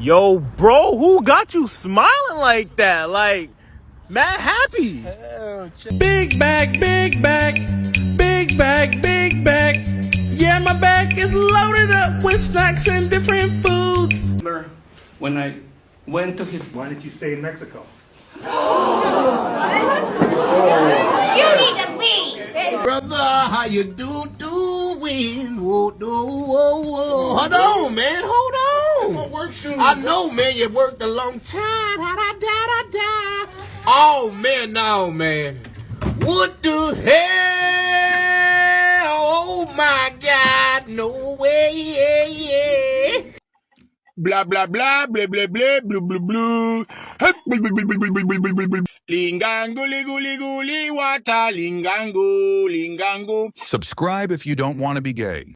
Yo, bro, who got you smiling like that? Like, mad happy. Big bag, big bag, big bag, big bag. Yeah, my bag is loaded up with snacks and different foods. When I went to his... Why did you stay in Mexico? You need to leave. Brother, how you doing? Whoa, whoa, whoa. Hold on, man, hold on. I know, man, you worked a long time. Oh, man, no, man. What the hell? Oh, my God, no way. Blah, blah, blah, blah, blah, blah, blah, blah, blah. Lingango, liguli, guli, wata, lingango, lingango. Subscribe if you don't want to be gay.